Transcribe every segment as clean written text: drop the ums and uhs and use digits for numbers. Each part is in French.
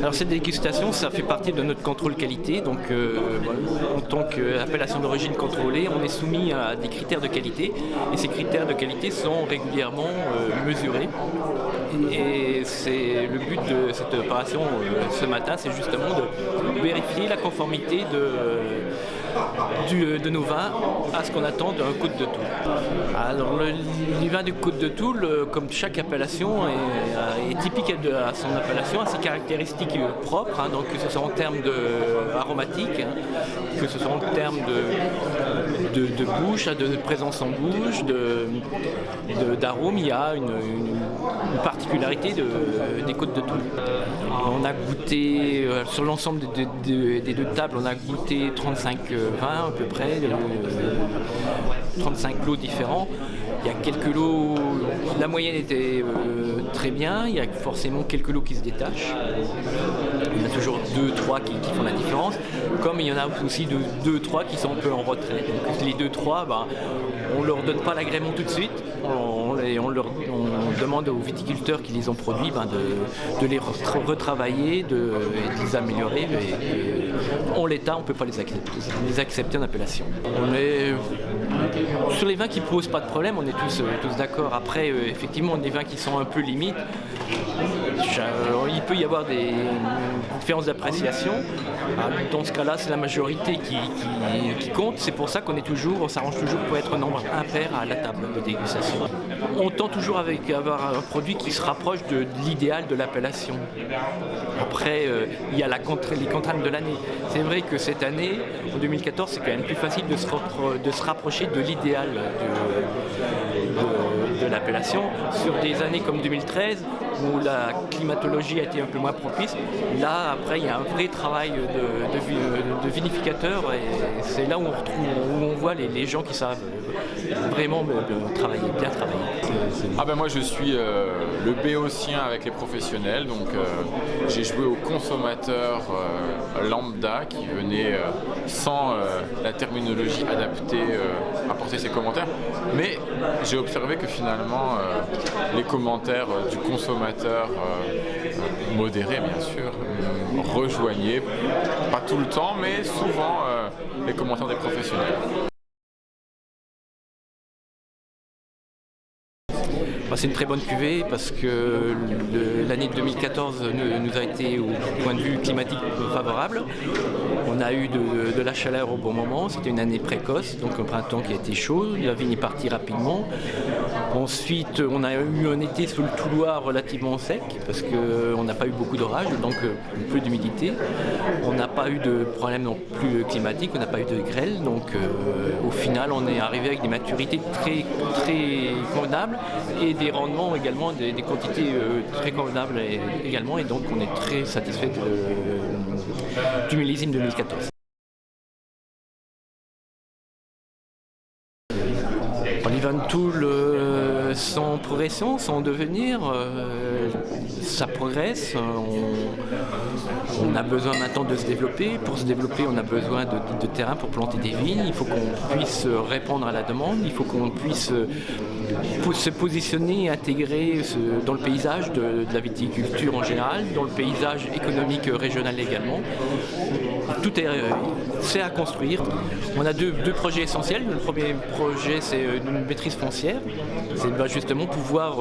Alors cette dégustation, ça fait partie de notre contrôle qualité. Donc en tant qu'appellation d'origine contrôlée, on est soumis à des critères de qualité. Et ces critères de qualité sont régulièrement mesurés. Et c'est le but de cette opération ce matin, c'est justement de vérifier la conformité de nos vins à ce qu'on attend d'un Côte de Toul. Alors les vins du Côte de Toul, comme chaque appellation, est typique à son appellation, à ses caractéristiques propres, hein, donc que ce soit en termes aromatiques, hein, que ce soit en termes de bouche, de présence en bouche, d'arôme, il y a une particularité des Côtes de Toul. On a goûté, sur l'ensemble des deux tables, on a goûté 35 vins à peu près, 35 lots différents. Il y a quelques lots, la moyenne était très bien, il y a forcément quelques lots qui se détachent. Il y en a toujours 2-3 qui font la différence, comme il y en a aussi 2-3 qui sont un peu en retrait. Donc les 2-3, on ne leur donne pas l'agrément tout de suite, on demande aux viticulteurs qui les ont produits de les retravailler, de les améliorer. Et en l'état, on ne peut pas les accepter en appellation. Sur les vins qui ne posent pas de problème, on est tous d'accord. Après, effectivement, des vins qui sont un peu limites, il peut y avoir des différences d'appréciation. Dans ce cas-là, c'est la majorité qui compte. C'est pour ça on s'arrange toujours pour être nombre impair à la table de dégustation. On tend toujours à avoir un produit qui se rapproche de l'idéal de l'appellation. Après, il y a les contraintes de l'année. C'est vrai que cette année, en 2014, c'est quand même plus facile de se rapprocher de l'idéal de l'appellation. Sur des années comme 2013, où la climatologie a été un peu moins propice, là, après, il y a un vrai travail de vinificateur, et c'est là où on voit les gens qui savent vraiment bien travailler. Moi je suis le béotien avec les professionnels, donc j'ai joué aux consommateurs lambda qui venaient sans la terminologie adaptée apporter ses commentaires, mais j'ai observé que finalement les commentaires du consommateur modéré bien sûr rejoignaient, pas tout le temps mais souvent les commentaires des professionnels. C'est une très bonne cuvée parce que l'année 2014 nous a été au point de vue climatique favorable. On a eu de la chaleur au bon moment, c'était une année précoce, donc un printemps qui a été chaud, la vigne est partie rapidement. Ensuite, on a eu un été sous le Toulois relativement sec parce qu'on n'a pas eu beaucoup d'orage, donc peu d'humidité. On n'a pas eu de problème non plus climatique, on n'a pas eu de grêle, donc au final on est arrivé avec des maturités très, très convenables et des rendements également, des quantités très convenables également, et donc on est très satisfait du millésime 2014. Les vins de Toul sont progressants, sont en devenir, ça progresse, on a besoin maintenant de se développer. Pour se développer, on a besoin de terrain pour planter des vignes, il faut qu'on puisse répondre à la demande, il faut qu'on puisse se positionner et intégrer dans le paysage de la viticulture en général, dans le paysage économique régional également. Tout c'est à construire. On a deux projets essentiels. Le premier projet, c'est une maîtrise foncière. C'est justement pouvoir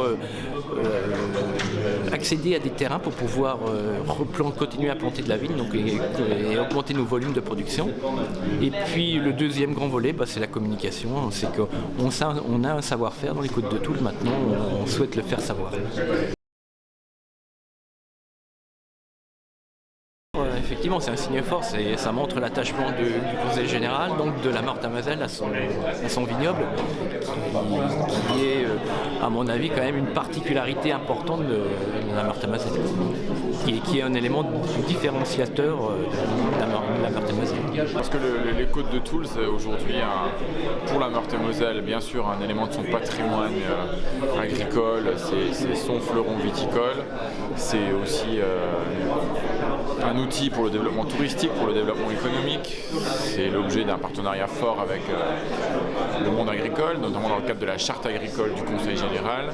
accéder à des terrains pour pouvoir continuer à planter de la vigne, donc, et augmenter nos volumes de production. Et puis le deuxième grand volet, c'est la communication. C'est qu'on a un savoir-faire dans les Côtes de Toul. Maintenant, on souhaite le faire savoir. Effectivement, c'est un signe fort, ça montre l'attachement du conseil général, donc de la Meurthe-et-Moselle à son vignoble, qui est, à mon avis, quand même une particularité importante de la Meurthe-et-Moselle, qui est un élément différenciateur de la Meurthe-et-Moselle. Parce que les Côtes de Toul, c'est aujourd'hui, pour la Meurthe-et-Moselle, bien sûr, un élément de son patrimoine agricole, c'est son fleuron viticole, c'est aussi un outil pour le développement touristique, pour le développement économique. C'est l'objet d'un partenariat fort avec le monde agricole, notamment dans le cadre de la charte agricole du Conseil général.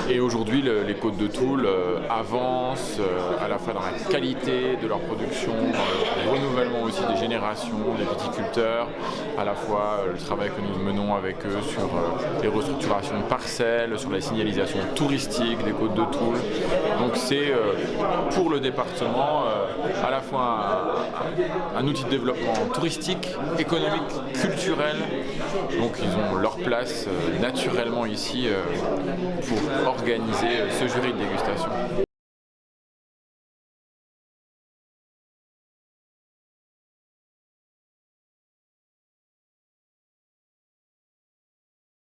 Et aujourd'hui, les Côtes de Toul avancent à la fois dans la qualité de leur production, dans le renouvellement aussi des générations, des viticulteurs, à la fois le travail que nous menons avec eux sur les restructurations de parcelles, sur la signalisation touristique des Côtes de Toul. Donc c'est pour le département à la fois un outil de développement touristique, économique, culturel. Donc ils ont leur place naturellement ici pour organiser ce jury de dégustation.